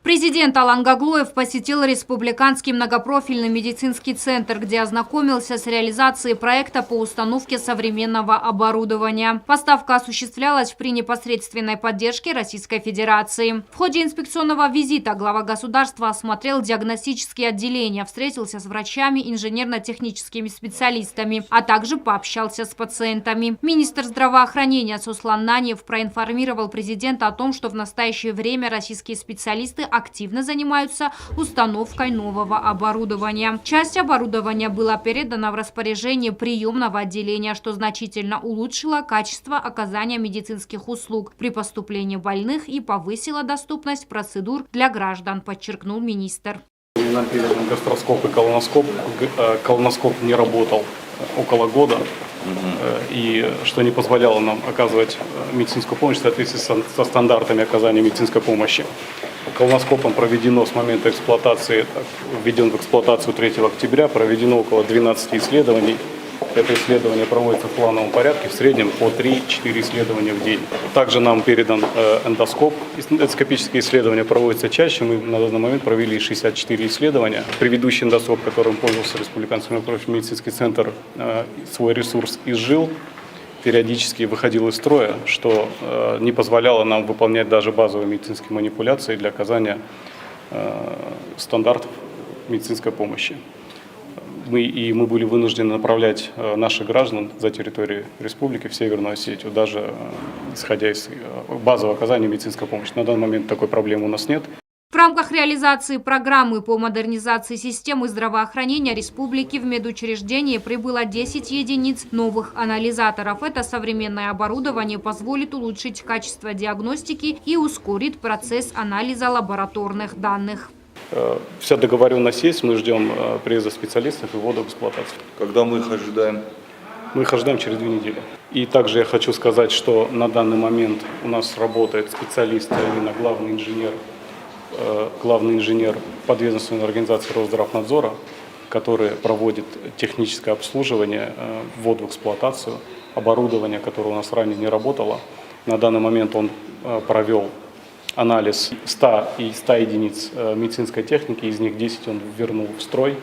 Президент Алан Гаглоев посетил Республиканский многопрофильный медицинский центр, где ознакомился с реализацией проекта по установке современного оборудования. Поставка осуществлялась при непосредственной поддержке Российской Федерации. В ходе инспекционного визита глава государства осмотрел диагностические отделения, встретился с врачами, инженерно-техническими специалистами, а также пообщался с пациентами. Министр здравоохранения Суслан Наниев проинформировал президента о том, что в настоящее время российские специалисты активно занимаются установкой нового оборудования. Часть оборудования была передана в распоряжение приемного отделения, что значительно улучшило качество оказания медицинских услуг при поступлении больных и повысило доступность процедур для граждан, подчеркнул министр. Нам передан гастроскоп и колоноскоп. Колоноскоп не работал около года, и что не позволяло нам оказывать медицинскую помощь в соответствии со стандартами оказания медицинской помощи. Колоноскопом проведено с момента эксплуатации, введен в эксплуатацию 3 октября, проведено около 12 исследований. Это исследование проводится в плановом порядке, в среднем по 3-4 исследования в день. Также нам передан эндоскоп. Эндоскопические исследования проводятся чаще. Мы на данный момент провели 64 исследования. Предыдущий эндоскоп, которым пользовался Республиканский многопрофильный медицинский центр, свой ресурс изжил, периодически выходил из строя, что не позволяло нам выполнять даже базовые медицинские манипуляции для оказания стандартов медицинской помощи. Мы были вынуждены направлять наших граждан за территорию республики в Северную Осетию, даже исходя из базового оказания медицинской помощи. На данный момент такой проблемы у нас нет. В рамках реализации программы по модернизации системы здравоохранения республики в медучреждение прибыло 10 единиц новых анализаторов. Это современное оборудование позволит улучшить качество диагностики и ускорит процесс анализа лабораторных данных. Вся договоренность есть, мы ждем приезда специалистов и ввода в эксплуатацию. Когда мы их ожидаем? Мы их ожидаем через 2 недели. И также я хочу сказать, что на данный момент у нас работает специалист, а именно главный инженер подведомственной организации Росздравнадзора, который проводит техническое обслуживание, ввод в эксплуатацию оборудования, которое у нас ранее не работало. На данный момент он провел анализ 100 единиц медицинской техники, из них 10 он вернул в строй.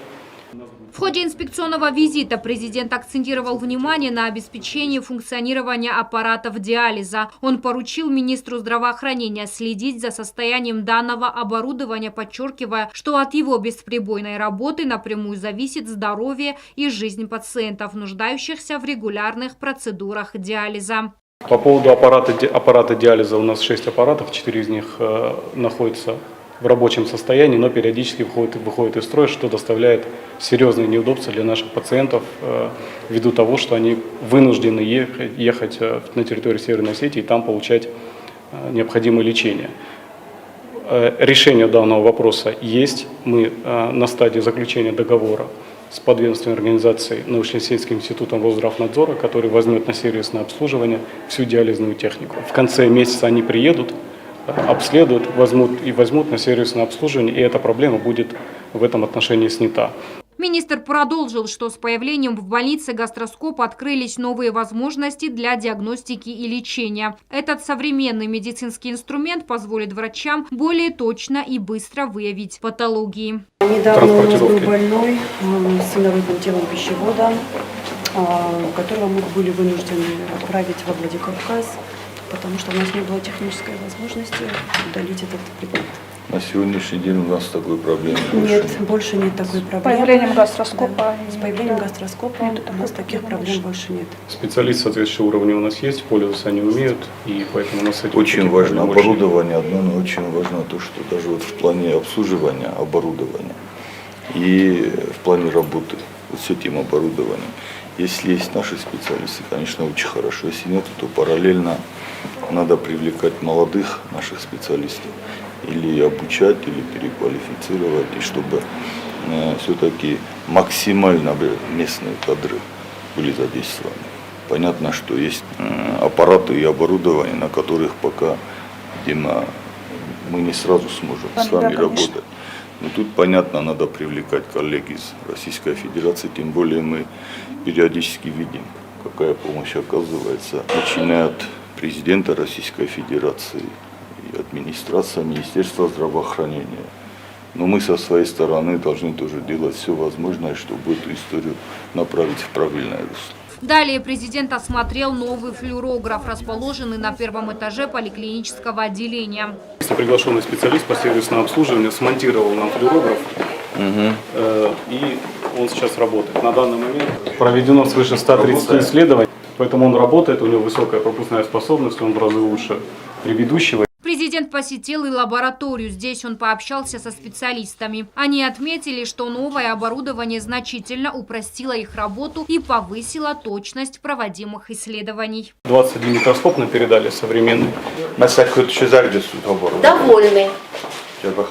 В ходе инспекционного визита президент акцентировал внимание на обеспечении функционирования аппаратов диализа. Он поручил министру здравоохранения следить за состоянием данного оборудования, подчеркивая, что от его бесперебойной работы напрямую зависит здоровье и жизнь пациентов, нуждающихся в регулярных процедурах диализа. По поводу аппарата диализа у нас 6 аппаратов, 4 из них находятся в рабочем состоянии, но периодически выходят из строя, что доставляет серьезные неудобства для наших пациентов ввиду того, что они вынуждены ехать на территорию Северной Осетии и там получать необходимое лечение. Решение данного вопроса есть. Мы на стадии заключения договора с подведомственной организацией научно-исследовательским институтом Росздравнадзора, который возьмет на сервисное обслуживание всю диализную технику. В конце месяца они приедут, обследуют, возьмут на сервисное обслуживание, и эта проблема будет в этом отношении снята. Министр продолжил, что с появлением в больнице гастроскопа открылись новые возможности для диагностики и лечения. Этот современный медицинский инструмент позволит врачам более точно и быстро выявить патологии. Недавно у нас был больной с инородным телом пищевода, которого мы были вынуждены отправить во Владикавказ, потому что у нас не было технической возможности удалить этот препарат. На сегодняшний день у нас такой проблемы больше нет такой проблемы. С появлением гастроскопа? Да. С появлением гастроскопа у нас таких проблем больше нет. Специалисты соответствующего уровня у нас есть, пользоваться они умеют, и поэтому у нас этим очень важно оборудование одно, но очень важно то, что даже вот в плане обслуживания оборудования и в плане работы вот с этим оборудованием. Если есть наши специалисты, конечно, очень хорошо. Если нет, то параллельно надо привлекать молодых наших специалистов. Или обучать, или переквалифицировать, и чтобы все-таки максимально местные кадры были задействованы. Понятно, что есть аппараты и оборудование, на которых пока, видимо, мы не сразу сможем с вами работать. Но тут, понятно, надо привлекать коллег из Российской Федерации, тем более мы периодически видим, какая помощь оказывается, начиная от президента Российской Федерации, и администрация, Министерство здравоохранения. Но мы со своей стороны должны тоже делать все возможное, чтобы эту историю направить в правильное русло. Далее президент осмотрел новый флюорограф, расположенный на первом этаже поликлинического отделения. Приглашенный специалист по сервисному обслуживанию смонтировал нам флюорограф, и он сейчас работает. На данный момент проведено свыше 130 исследований, поэтому он работает, у него высокая пропускная способность, он в разы лучше предыдущего. Президент посетил и лабораторию. Здесь он пообщался со специалистами. Они отметили, что новое оборудование значительно упростило их работу и повысило точность проводимых исследований. 21 микроскоп нам передали современный. Довольны.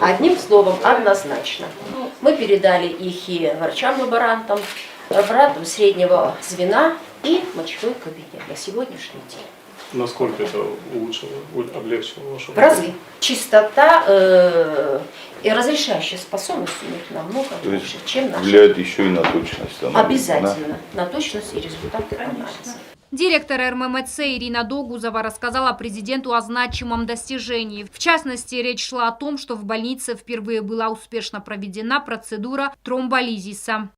Одним словом, однозначно. Мы передали их и врачам-лаборантам, лаборантам среднего звена и мочевой кабинет на сегодняшний день. Насколько это улучшило, облегчило вашу В разы. Чистота и разрешающая способность у них намного лучше, чем наша. Влияет еще и на точность анализа. Обязательно. На точность и результаты анализа. Директор РММЦ Ирина Догузова рассказала президенту о значимом достижении. В частности, речь шла о том, что в больнице впервые была успешно проведена процедура тромболизиса.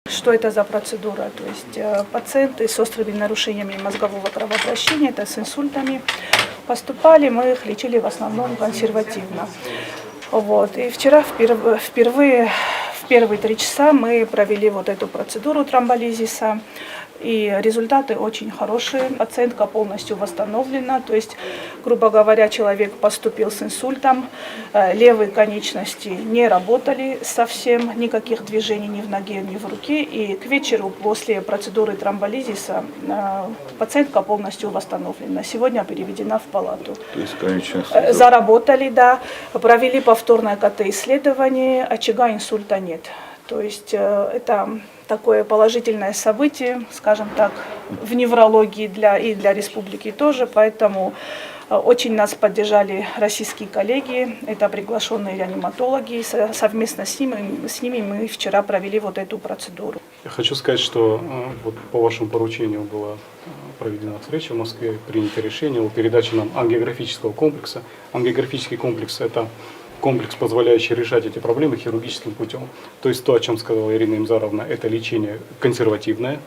Что это за процедура? То есть пациенты с острыми нарушениями мозгового кровообращения, это с инсультами, поступали, мы их лечили в основном консервативно. Вот. И вчера впервые в первые 3 часа мы провели вот эту процедуру тромболизиса. И результаты очень хорошие. Пациентка полностью восстановлена. То есть, грубо говоря, человек поступил с инсультом. Левые конечности не работали совсем. Никаких движений ни в ноге, ни в руке. И к вечеру после процедуры тромболизиса пациентка полностью восстановлена. Сегодня переведена в палату. То есть конечности заработали, да. Провели повторное КТ-исследование. Очага инсульта нет. То есть это такое положительное событие, скажем так, в неврологии и для республики тоже. Поэтому очень нас поддержали российские коллеги, это приглашенные реаниматологи. Совместно с ними мы вчера провели вот эту процедуру. Я хочу сказать, что вот по вашему поручению была проведена встреча в Москве, принято решение о передаче нам ангиографического комплекса. Ангиографический комплекс – это комплекс, позволяющий решать эти проблемы хирургическим путем. То есть то, о чем сказала Ирина Имзаровна, это лечение консервативное.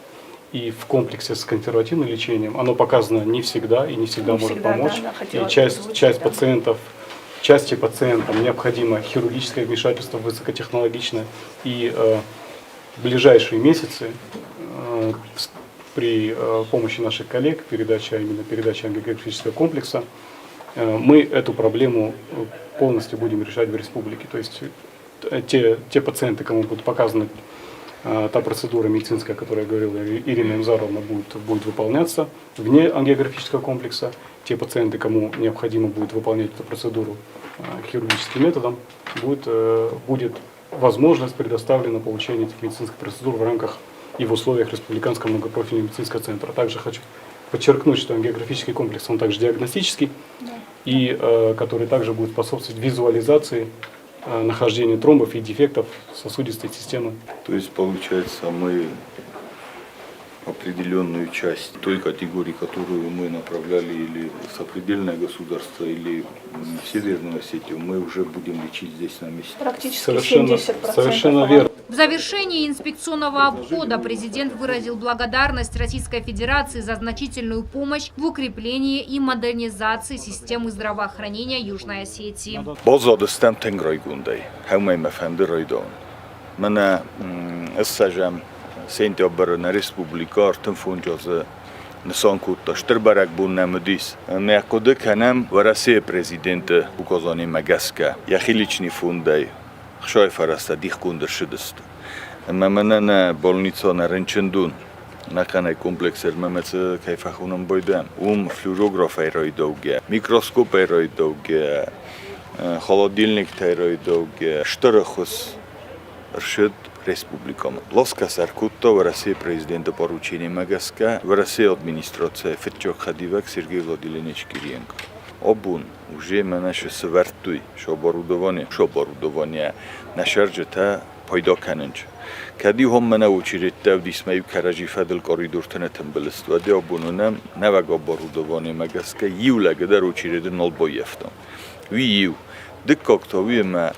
И в комплексе с консервативным лечением оно показано не всегда и не всегда может помочь. Да, и части пациентам необходимо хирургическое вмешательство высокотехнологичное. И в ближайшие месяцы при помощи наших коллег, передача ангиографического комплекса, мы эту проблему полностью будем решать в республике. То есть те пациенты, кому будет показана та процедура медицинская, о которой говорила Ирина Имзаровна, будет выполняться вне ангиографического комплекса. Те пациенты, кому необходимо будет выполнять эту процедуру хирургическим методом, будет возможность предоставлена получение этих медицинских процедур в рамках и в условиях Республиканского многопрофильного медицинского центра. Также хочу подчеркнуть, что ангиографический комплекс, он также диагностический, и который также будет способствовать визуализации нахождения тромбов и дефектов сосудистой системы. То есть, получается, мы определенную часть той категории, которую мы направляли или в сопредельное государство, или в Северную Осетию, мы уже будем лечить здесь на месте. Практически 70%. Совершенно верно. В завершении инспекционного обхода президент выразил благодарность Российской Федерации за значительную помощь в укреплении и модернизации системы здравоохранения Южной Осетии. Sentiaberën e Respublikar të funqose në Sankuta, Shtërbarak bun në Mëdis. Me akode kanem vërase prezidente u kozani Magaska. Ja khiliqni fundaj, khshoj farasta dih kundër shëdëstë. Me mënë në bolnica në Rënqëndun, në kanë e komplekser me me që ka i fahunën bojdem. Fluorograf e rojdogje, mikroskop e rojdogje, холодильник e rojdogje, shtërëhës rëshët Республикам. Лоска Саркутто, в России президента поручения Магаска, в России администрация Фетчок Хадивак Сергей Владимирович Кириенко. Обун уже мы наши свертуй, что оборудование на шаржета пайда каненч. Кади هم من очередь в дисмаю каражи федел коридор тенетем белстваде обунунам наваг оборудование Магаска юлага дар очередь нолбоевтом. виив, дыккокто виме,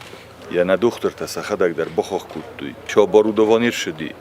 я на доктор-то сахадаг дар бахах куттуй, чо оборудованир шди,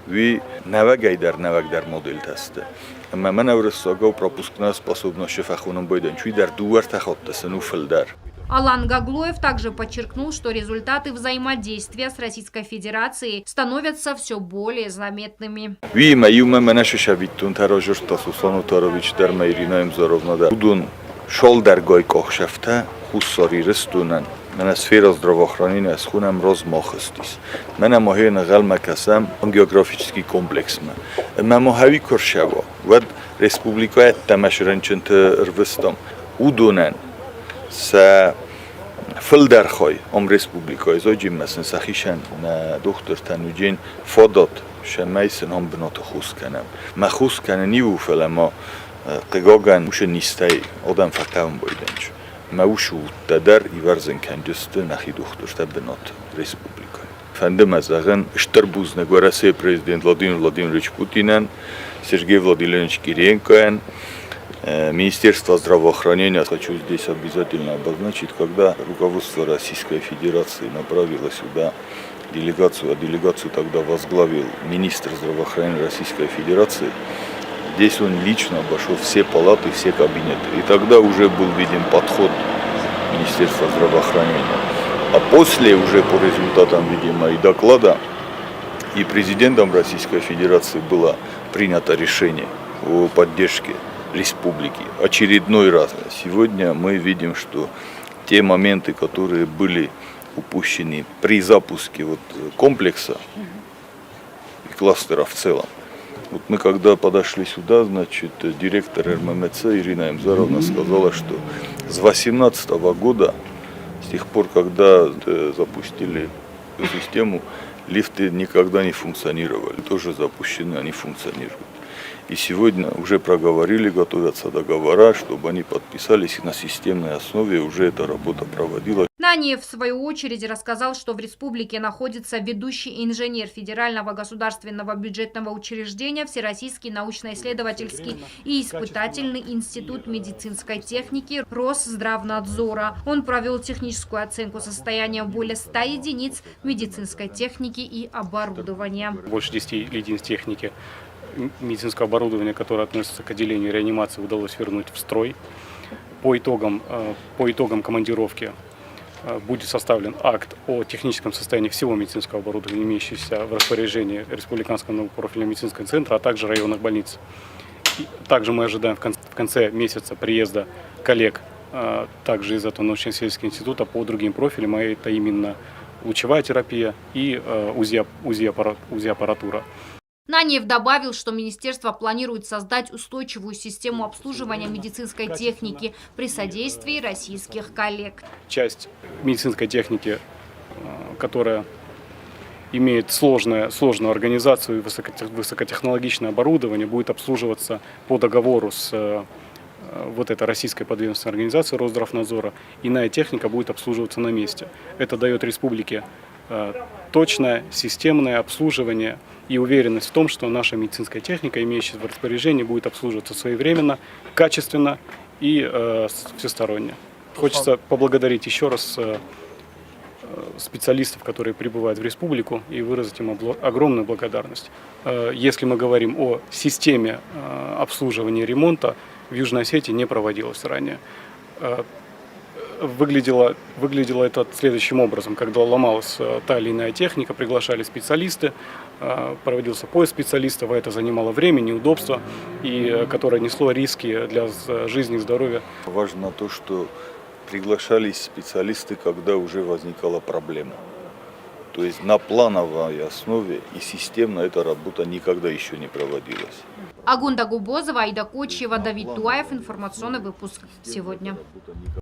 ви навагайдар модель тасте. Мен Евросагов пропускная способность шефахуном бойден, чуй дар дуар тахоттасен уфельдар. Алан Гаглоев также подчеркнул, что результаты взаимодействия с Российской Федерацией становятся все более заметными. Виме юме менешешавиттун таражуртасу санутарович дар Ирина Имзаровна дар будун шол дар гой кохшафта хуссари рестунан. Мен сфера здравоохранения с хуном размахистис. Мен махина галмакасам географический комплекс. Мен махави коршава. Вот республика тамашренчент рвестам. Удунен с филдерхой республикой зоджим месен сахишен на доктор тануджин фодот шемейсен он бнот хусканам. Ма хускан ниву фелема قگاگن موش نیستی آدم فقط بایدنش موشو تدر ایورزن کنجست نخی دخترته بنات республика. Фандем азаган штарбуз нагварасе президент Владимир Владимирович Путинен, Сергей Владимирович Кириенко, Министерство здравоохранения. Хочу здесь обязательно обозначить, когда руководство Российской Федерации направило сюда делегацию, а делегацию тогда возглавил министр здравоохранения Российской Федерации. Здесь он лично обошел все палаты, все кабинеты. И тогда уже был виден подход Министерства здравоохранения. А после, уже по результатам, видимо, и доклада, и президентом Российской Федерации было принято решение о поддержке республики. Очередной раз. Сегодня мы видим, что те моменты, которые были упущены при запуске комплекса и кластера в целом. Вот мы когда подошли сюда, значит, директор РММЦ Ирина Имзаровна сказала, что с 2018 года, с тех пор, когда запустили эту систему, лифты никогда не функционировали. Тоже запущены, они функционируют. И сегодня уже проговорили, готовятся договора, чтобы они подписались, и на системной основе уже эта работа проводилась. Наниев, в свою очередь, рассказал, что в республике находится ведущий инженер Федерального государственного бюджетного учреждения Всероссийский научно-исследовательский и испытательный институт медицинской техники Росздравнадзора. Он провел техническую оценку состояния более 100 единиц медицинской техники и оборудования. Больше 10 единиц техники медицинского оборудования, которое относится к отделению реанимации, удалось вернуть в строй. По итогам командировки будет составлен акт о техническом состоянии всего медицинского оборудования, имеющегося в распоряжении Республиканского многопрофильного медицинского центра, а также районных больниц. И также мы ожидаем в конце месяца приезда коллег также из этого научно-исследовательского института по другим профилям, а это именно лучевая терапия и УЗИ-аппаратура. Наниев добавил, что министерство планирует создать устойчивую систему обслуживания медицинской техники при содействии российских коллег. Часть медицинской техники, которая имеет сложную организацию и высокотехнологичное оборудование, будет обслуживаться по договору с этой российской подведомственной организацией Росздравнадзора. Иная техника будет обслуживаться на месте. Это дает республике точное, системное обслуживание и уверенность в том, что наша медицинская техника, имеющаяся в распоряжении, будет обслуживаться своевременно, качественно и всесторонне. Хочется поблагодарить еще раз специалистов, которые прибывают в республику, и выразить им огромную благодарность. Если мы говорим о системе обслуживания и ремонта, в Южной Осетии не проводилось ранее. Выглядело это следующим образом. Когда ломалась та или иная техника, приглашали специалисты, проводился поиск специалистов, а это занимало время, неудобства, и которое несло риски для жизни и здоровья. Важно то, что приглашались специалисты, когда уже возникала проблема. То есть на плановой основе и системно эта работа никогда еще не проводилась. Агунда Губозова, Аида Кочева, Давид Дуаев. Информационный выпуск сегодня.